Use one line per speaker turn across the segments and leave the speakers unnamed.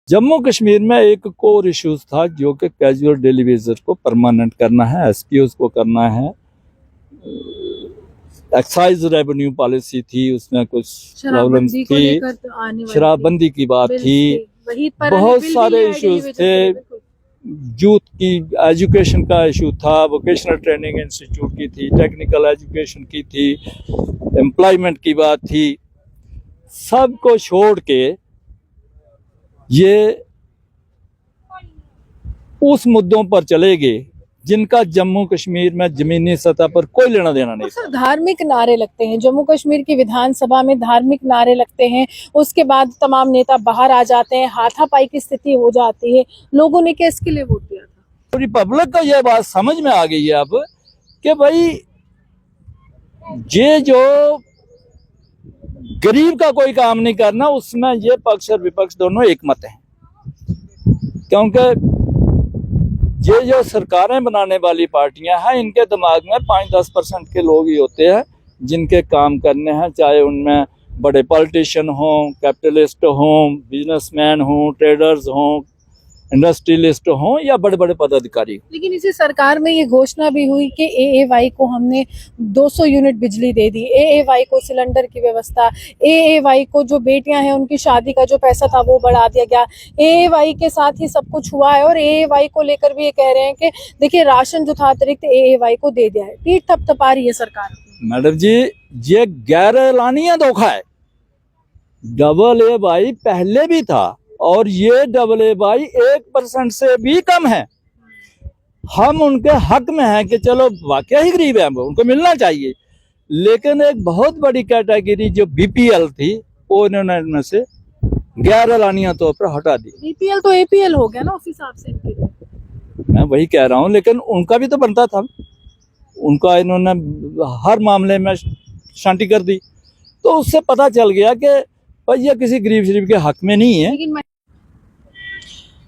जम्मू कश्मीर में एक core issues था जो कि कैजुअल डेली वेजर को परमानेंट करना है, एसपीओज को करना है। एक्साइज रेवेन्यू पॉलिसी थी, उसमें कुछ प्रॉब्लम्स थी, शराबबंदी की बात थी, बहुत सारे इश्यूज थे। यूथ की एजुकेशन का इशू था, वोकेशनल ट्रेनिंग इंस्टीट्यूट की थी, टेक्निकल एजुकेशन की थी, एम्प्लॉयमेंट की बात थी। सबको छोड़ के ये उस मुद्दों पर चले गए जिनका जम्मू कश्मीर में जमीनी सतह पर कोई लेना देना नहीं था।
धार्मिक नारे लगते हैं, जम्मू कश्मीर की विधानसभा में धार्मिक नारे लगते हैं, उसके बाद तमाम नेता बाहर आ जाते हैं, हाथापाई की स्थिति हो जाती है। लोगों ने किसके लिए वोट दिया था?
पूरी पब्लिक को यह बात समझ में आ गई है अब कि भाई ये जो गरीब का कोई काम नहीं करना, उसमें ये पक्ष और विपक्ष दोनों एक मत हैं। क्योंकि ये जो सरकारें बनाने वाली पार्टियां हैं, इनके दिमाग में 5-10% के लोग ही होते हैं जिनके काम करने हैं, चाहे उनमें बड़े पॉलिटिशियन हों, कैपिटलिस्ट हों, बिजनेसमैन हों, ट्रेडर्स हों, इंडस्ट्रियलिस्ट हों या बड़े बड़े पदाधिकारी।
लेकिन इसी सरकार में ये घोषणा भी हुई कि एएवाई को हमने 200 यूनिट बिजली दे दी, एएवाई को सिलेंडर की व्यवस्था, एएवाई को जो बेटियां हैं उनकी शादी का जो पैसा था वो बढ़ा दिया गया। एएवाई के साथ ही सब कुछ हुआ है और एएवाई को लेकर भी ये कह रहे हैं कि देखिए राशन जो था अतिरिक्त एएवाई को दे दिया है। पीठ थपथपा रही है सरकार।
मैडम जी, ये गैर एलानिया धोखा है। डबल एवाई पहले भी था और ये डबल एवाई 1% से भी कम है। हम उनके हक में हैं कि चलो वाकई ही गरीब है, उनको मिलना चाहिए, लेकिन एक बहुत बड़ी कैटेगरी जो बीपीएल थी वो इन्होंने इनमें से गैर एलानिया तौर पर हटा दी।
बीपीएल तो एपीएल हो गया ना उस हिसाब से इनके लिए।
मैं वही कह रहा हूँ, लेकिन उनका भी तो बनता था, उनका इन्होंने हर मामले में शांति कर दी। तो उससे पता चल गया कि भाई ये किसी गरीब शरीफ के हक में नहीं है।
लेकिन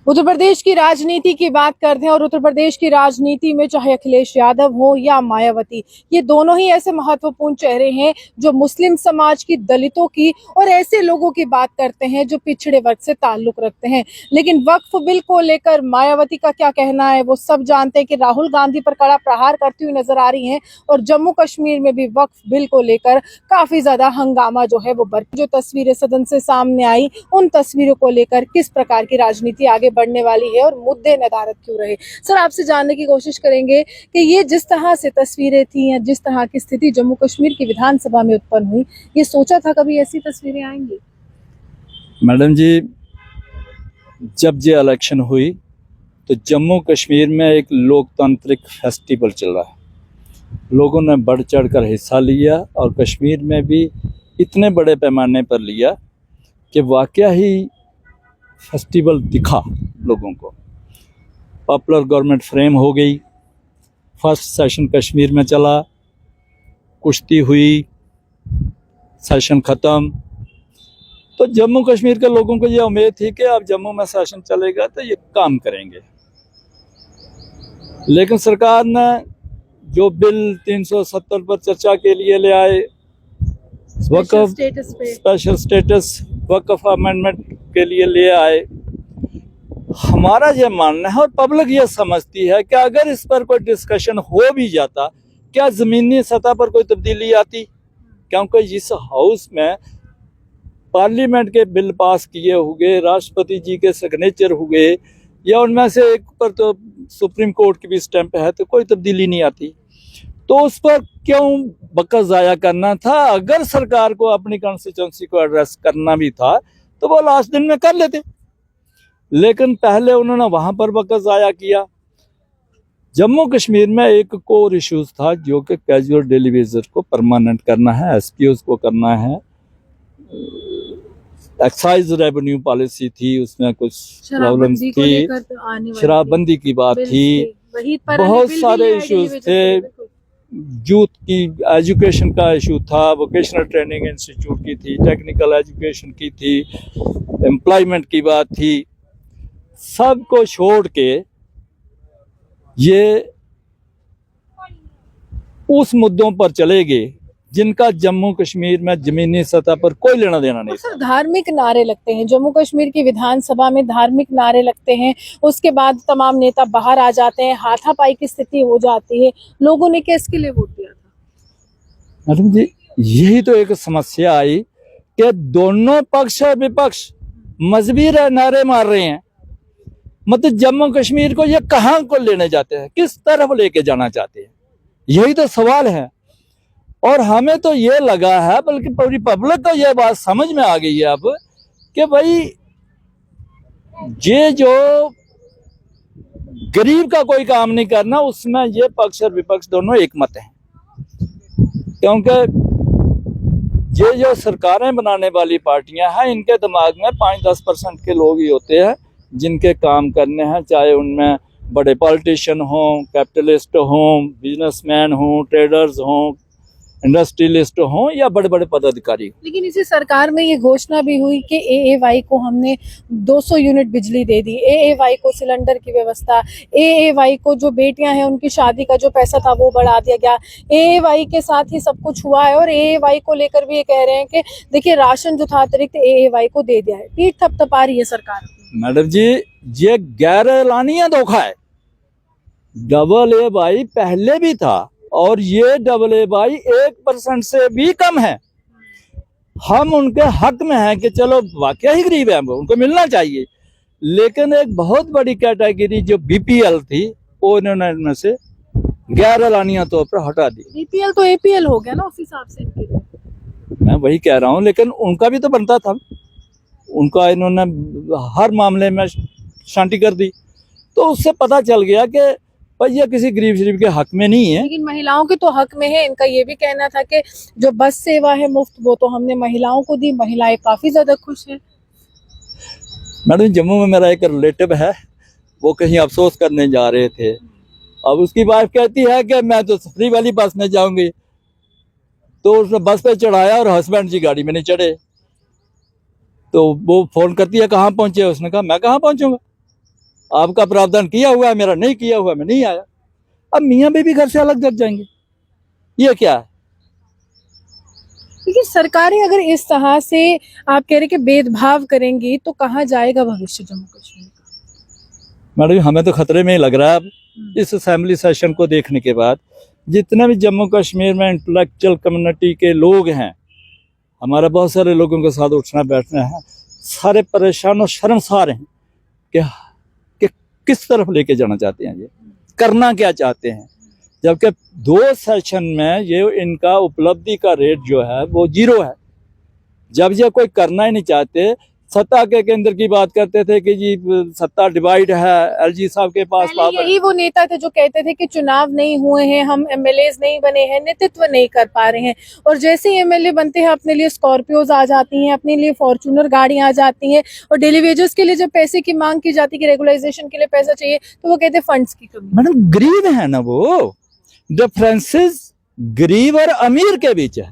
उत्तर प्रदेश की राजनीति की बात करते हैं और उत्तर प्रदेश की राजनीति में चाहे अखिलेश यादव हो या मायावती, ये दोनों ही ऐसे महत्वपूर्ण चेहरे हैं जो मुस्लिम समाज की, दलितों की और ऐसे लोगों की बात करते हैं जो पिछड़े वर्ग से ताल्लुक रखते हैं। लेकिन वक्फ बिल को लेकर मायावती का क्या कहना है वो सब जानते हैं कि राहुल गांधी पर कड़ा प्रहार करती हुई नजर आ रही हैं और जम्मू कश्मीर में भी वक्फ बिल को लेकर काफी ज्यादा हंगामा जो है वो जो तस्वीरें सदन से सामने आई, उन तस्वीरों को लेकर किस प्रकार की राजनीति आगे बढ़ने वाली है और मुद्दे नदारद क्यों रहे। सर, आपसे जानने की कोशिश करेंगे कि ये जिस तरह से तस्वीरें थी या जिस तरह की स्थिति जम्मू कश्मीर की विधानसभा में उत्पन्न हुई, ये सोचा था कभी ऐसी तस्वीरें आएंगी?
मैडम जी, जब ये इलेक्शन हुई तो जम्मू कश्मीर में एक लोकतांत्रिक फेस्टिवल चल रहा है। लोगों ने बढ़ चढ़ कर हिस्सा लिया और कश्मीर में भी इतने बड़े पैमाने पर लिया कि वाकया ही फेस्टिवल दिखा लोगों को। पॉपुलर गवर्नमेंट फ्रेम हो गई, फर्स्ट सेशन कश्मीर में चला, कुश्ती हुई, सेशन ख़त्म। तो जम्मू कश्मीर के लोगों को ये उम्मीद थी कि अब जम्मू में सेशन चलेगा तो ये काम करेंगे। लेकिन सरकार ने जो बिल 370 पर चर्चा के लिए ले आए, वक्फ स्पेशल स्टेटस वक्फ अमेंडमेंट के लिए ले आए, हमारा ये मानना है और पब्लिक ये समझती है कि अगर इस पर कोई डिस्कशन हो भी जाता, क्या जमीनी सतह पर कोई तब्दीली आती? क्योंकि इस हाउस में पार्लियामेंट के बिल पास किए हुए, राष्ट्रपति जी के सिग्नेचर हुए या उनमें से एक पर तो सुप्रीम कोर्ट की भी स्टैंप है, तो कोई तब्दीली नहीं आती। तो उस पर क्यों वक्त ज़ाया करना था? अगर सरकार को अपनी कॉन्स्टिट्यूंसी को एड्रेस करना भी था तो वो लास्ट दिन में कर लेते, लेकिन पहले उन्होंने वहां पर वक्त ज़ाया किया। जम्मू कश्मीर में एक कोर इश्यूज था जो कि कैजुअल डेली वेजर को परमानेंट करना है, एसपीओज को करना है। एक्साइज रेवेन्यू पॉलिसी थी, उसमें कुछ प्रॉब्लम्स थी, शराबबंदी की बात थी, बहुत सारे इश्यूज थे। यूथ की एजुकेशन का इशू था, वोकेशनल ट्रेनिंग इंस्टीट्यूट की थी, टेक्निकल एजुकेशन की थी, एम्प्लॉयमेंट की बात थी। सबको छोड़ के ये उस मुद्दों पर चले गए जिनका जम्मू कश्मीर में जमीनी सतह पर कोई लेना देना नहीं।
सर धार्मिक नारे लगते हैं, जम्मू कश्मीर की विधानसभा में धार्मिक नारे लगते हैं, उसके बाद तमाम नेता बाहर आ जाते हैं, हाथापाई की स्थिति हो जाती है। लोगों ने किसके लिए वोट दिया था?
मैडम जी, यही तो एक समस्या आई कि दोनों पक्ष और विपक्ष मजबूर नारे मार रहे हैं। मतलब जम्मू कश्मीर को ये कहां को लेने जाते हैं, किस तरफ लेके जाना चाहते हैं, यही तो सवाल है। और हमें तो ये लगा है, बल्कि पूरी पब्लिक को ये बात समझ में आ गई है अब कि भाई ये जो गरीब का कोई काम नहीं करना, उसमें ये पक्ष और विपक्ष दोनों एक मत हैं। क्योंकि ये जो सरकारें बनाने वाली पार्टियां हैं, इनके दिमाग में 5-10% के लोग ही होते हैं जिनके काम करने हैं, चाहे उनमें बड़े पॉलिटिशियन हों, कैपिटलिस्ट हों, बिजनेसमैन हों, ट्रेडर्स हों, इंडस्ट्रियलिस्ट हों या बड़े बड़े पदाधिकारी।
लेकिन इसी सरकार में ये घोषणा भी हुई कि एएवाई को हमने 200 यूनिट बिजली दे दी, एएवाई को सिलेंडर की व्यवस्था, एएवाई को जो बेटियां हैं उनकी शादी का जो पैसा था वो बढ़ा दिया गया, एएवाई के साथ ही सब कुछ हुआ है। और एएवाई को लेकर भी ये कह रहे हैं कि देखिए राशन जो था अतिरिक्त एएवाई को दे दिया है। पीठ थपथपा रही है सरकार।
मैडम जी, ये गैर एलानिया धोखा है। AA पहले भी था और ये AA 1% से भी कम है। हम उनके हक में हैं कि चलो वाकई ही गरीब है, उनको मिलना चाहिए, लेकिन एक बहुत बड़ी कैटेगरी जो BPL थी वो इन्होंने इनमें से गैर एलानिया तौर पर हटा दी।
BPL तो APL हो गया ना उस हिसाब से इनके लिए।
मैं वही कह रहा हूँ, लेकिन उनका भी तो बनता था, उनका इन्होंने हर मामले में शांति कर दी। तो उससे पता चल गया कि भाई ये किसी गरीब शरीफ के हक में नहीं है।
लेकिन महिलाओं के तो हक में है। इनका ये भी कहना था कि जो बस सेवा है मुफ्त, वो तो हमने महिलाओं को दी, महिलाएं काफी ज्यादा खुश हैं।
मैडम, जम्मू में मेरा एक रिलेटिव है, वो कहीं अफसोस करने जा रहे थे। अब उसकी वाइफ कहती है कि मैं तो फ्री वाली बस में जाऊंगी, तो उसने बस पे चढ़ाया और हस्बैंड जी गाड़ी में नहीं चढ़े। तो वो फोन करती है कहाँ पहुंचे, उसने कहा मैं कहाँ पहुंचूंगा, आपका प्रावधान किया हुआ है, मेरा नहीं किया हुआ, मैं नहीं आया। अब मियाँ बीवी घर से अलग जग जाएंगे, ये क्या है?
लेकिन सरकारें अगर इस तरह से आप कह रहे कि भेदभाव करेंगी तो कहाँ जाएगा भविष्य जम्मू कश्मीर का?
मैडम, हमें तो खतरे में ही लग रहा है अब इस असेंबली सेशन को देखने के बाद। जितने भी जम्मू कश्मीर में इंटेलेक्चुअल कम्युनिटी के लोग हैं, हमारा बहुत सारे लोगों के साथ उठना बैठना है, सारे परेशान और शर्मसार हैं कि किस तरफ लेके जाना चाहते हैं, ये करना क्या चाहते हैं। जबकि 2 सेशन में ये इनका उपलब्धि का रेट जो है वो 0 है। जब ये कोई करना ही नहीं चाहते, सत्ता के केंद्र की बात करते थे कि जी सत्ता डिवाइड है, LG साहब के पास पावर।
यही वो नेता थे जो कहते थे कि चुनाव नहीं हुए हैं, हम MLAs नहीं बने हैं, नेतृत्व नहीं कर पा रहे हैं। और जैसे ही MLA बनते हैं अपने लिए स्कॉर्पियोज आ जाती हैं, अपने लिए फॉर्च्यूनर गाड़ियां आ जाती हैं। और डेली वेजेस के लिए जब पैसे की मांग की जाती है कि रेगुलराइजेशन के लिए पैसा चाहिए, तो वो कहते हैं फंड्स की कमी।
मैडम, गरीब है ना, वो डिफरेंसेस गरीब और अमीर के बीच है।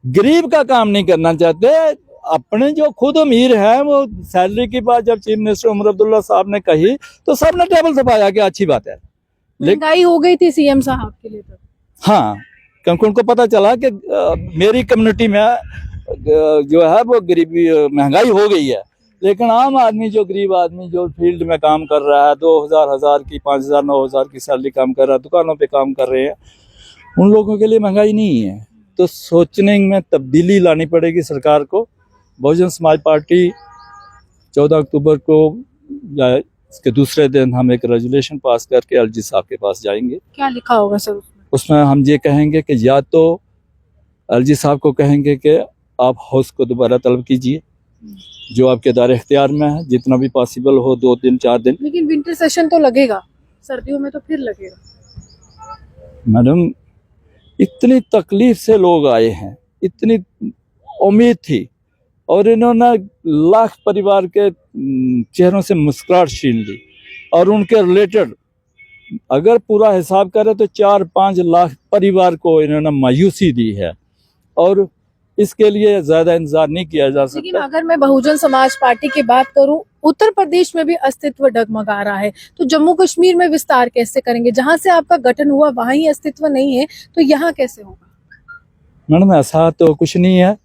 गरीब का काम नहीं करना चाहते, अपने जो खुद अमीर हैं वो सैलरी की बात जब चीफ मिनिस्टर उमर अब्दुल्ला साहब ने कही तो सबने टेबल दबाया कि अच्छी बात है।
महंगाई हो गई थी CM साहब के लिए तब।
हाँ, क्योंकि उनको पता चला कि मेरी कम्युनिटी में जो है वो गरीबी महंगाई हो गई है। लेकिन आम आदमी, जो गरीब आदमी जो फील्ड में काम कर रहा है, 2000 की 5000 9000 की सैलरी काम कर रहा है, दुकानों पे काम कर रहे हैं, उन लोगों के लिए महंगाई नहीं है। तो सोचने में तब्दीली लानी पड़ेगी सरकार को। बहुजन समाज पार्टी 14 अक्टूबर को या इसके दूसरे दिन हम एक रेजोल्यूशन पास करके LG साहब के पास जाएंगे।
क्या लिखा होगा सर
उसमें हम ये कहेंगे कि या तो LG साहब को कहेंगे कि आप हाउस को दोबारा तलब कीजिए, जो आपके दायरे इख्तियार में है, जितना भी पॉसिबल हो, 2 दिन 4 दिन।
लेकिन विंटर सेशन तो लगेगा, सर्दियों में तो फिर लगेगा।
मैडम, इतनी तकलीफ से लोग आए हैं, इतनी उम्मीद थी, और इन्होंने लाख परिवार के चेहरों से मुस्कुराहट छीन ली। और उनके रिलेटेड अगर पूरा हिसाब करें तो 4-5 लाख परिवार को इन्होंने मायूसी दी है, और इसके लिए ज्यादा इंतजार नहीं किया जा सकता।
लेकिन अगर मैं बहुजन समाज पार्टी की बात करूं, उत्तर प्रदेश में भी अस्तित्व डगमगा रहा है, तो जम्मू कश्मीर में विस्तार कैसे करेंगे? जहां से आपका गठन हुआ वहां ही अस्तित्व नहीं है, तो यहाँ कैसे होगा?
मैडम ऐसा तो कुछ नहीं है।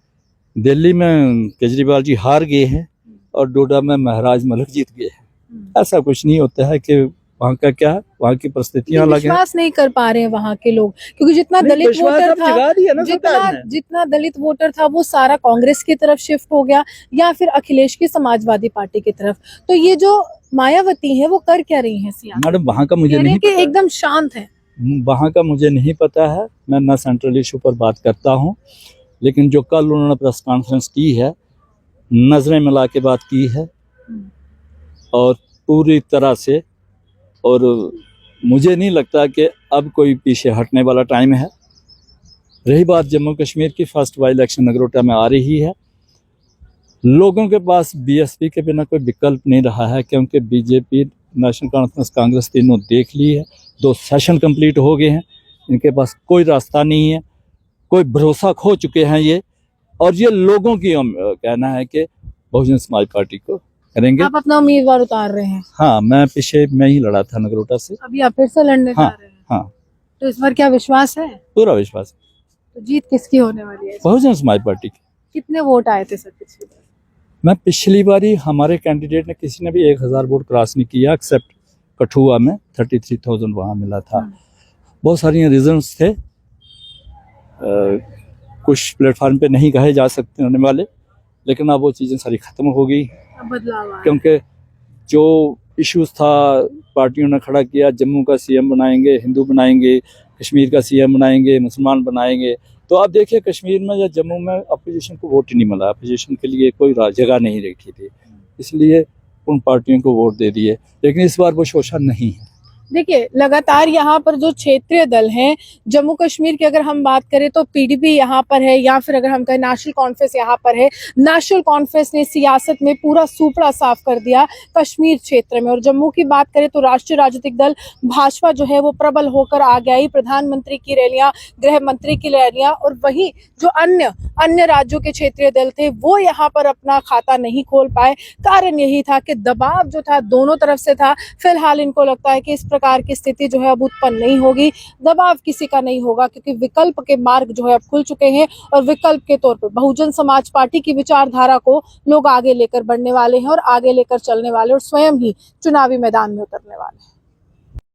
दिल्ली में केजरीवाल जी हार गए हैं और डोडा में महाराज मलिक जीत गए हैं। ऐसा कुछ नहीं होता है कि वहाँ का क्या है, वहाँ की परिस्थितियां अलग है।
विश्वास नहीं कर पा रहे हैं वहाँ के लोग, क्योंकि जितना दलित वोटर था, जितना दलित वोटर था वो सारा कांग्रेस की तरफ शिफ्ट हो गया या फिर अखिलेश की समाजवादी पार्टी की तरफ। तो ये जो मायावती है वो कर क्या रही है सियासत?
मैडम वहाँ का मुझे नहीं
पता, एकदम शांत है।
वहाँ का मुझे नहीं पता है, मैं ना सेंट्रल इशू पर बात करता हूँ, लेकिन जो कल उन्होंने प्रेस कॉन्फ्रेंस की है, नजरें मिला के बात की है और पूरी तरह से, और मुझे नहीं लगता कि अब कोई पीछे हटने वाला टाइम है। रही बात जम्मू कश्मीर की, फर्स्ट बाई इलेक्शन नगरोटा में आ रही है। लोगों के पास बीएसपी के बिना कोई विकल्प नहीं रहा है, क्योंकि बीजेपी, नेशनल कॉन्फ्रेंस, कांग्रेस तीनों देख ली है, 2 सेशन कंप्लीट हो गए हैं, इनके पास कोई रास्ता नहीं है, कोई भरोसा खो चुके हैं ये। और ये लोगों की कहना है कि बहुजन समाज पार्टी को करेंगे।
आप अपना उम्मीदवार उतार रहे हैं?
हाँ, मैं पीछे मैं ही लड़ा था नगरोटा से,
अभी आप फिर से लड़ने जा रहे हैं?
हाँ।
तो इस बार क्या विश्वास है?
पूरा विश्वास।
तो जीत किसकी होने वाली है?
बहुजन समाज पार्टी की।
कितने वोट आए थे सर पिछली बार?
मैं पिछली बारी हमारे कैंडिडेट ने, किसी ने भी 1000 वोट क्रॉस नहीं किया, एक्सेप्ट कठुआ में 33,000 वहाँ मिला था। बहुत सारी रीजंस थे, कुछ प्लेटफॉर्म पे नहीं कहे जा सकते होने वाले, लेकिन अब वो चीज़ें सारी ख़त्म हो गई।
बदलाव आया।
क्योंकि जो इश्यूज था पार्टियों ने खड़ा किया, जम्मू का सीएम बनाएंगे, हिंदू बनाएंगे, कश्मीर का सीएम बनाएंगे, मुसलमान बनाएंगे। तो आप देखिए कश्मीर में या जम्मू में अपोजिशन को वोट ही नहीं मिला, अपोजिशन के लिए कोई जगह नहीं रखी थी, इसलिए उन पार्टियों को वोट दे दिए। लेकिन इस बार वो शोषण नहीं है।
देखिए लगातार यहाँ पर जो क्षेत्रीय दल हैं, जम्मू कश्मीर की अगर हम बात करें तो पीडीपी यहाँ पर है, या फिर अगर हम कहें नेशनल कॉन्फ्रेंस यहाँ पर है। नेशनल कॉन्फ्रेंस ने सियासत में पूरा सूपड़ा साफ कर दिया कश्मीर क्षेत्र में। और जम्मू की बात करें तो राष्ट्रीय राजनीतिक दल भाजपा जो है वो प्रबल होकर आ गया ही। प्रधानमंत्री की रैलियां, गृह मंत्री की रैलियां, और वहीं जो अन्य राज्यों के क्षेत्रीय दल थे वो यहाँ पर अपना खाता नहीं खोल पाए। कारण यही था कि दबाव जो था दोनों तरफ से था। फिलहाल इनको लगता है कि इस प्रकार की स्थिति जो है अब उत्पन्न नहीं होगी, दबाव किसी का नहीं होगा, क्योंकि विकल्प के मार्ग जो है अब खुल चुके हैं। और विकल्प के तौर पर बहुजन समाज पार्टी की विचारधारा को लोग आगे लेकर बढ़ने वाले हैं और आगे लेकर चलने वाले और स्वयं ही चुनावी मैदान में उतरने वाले हैं।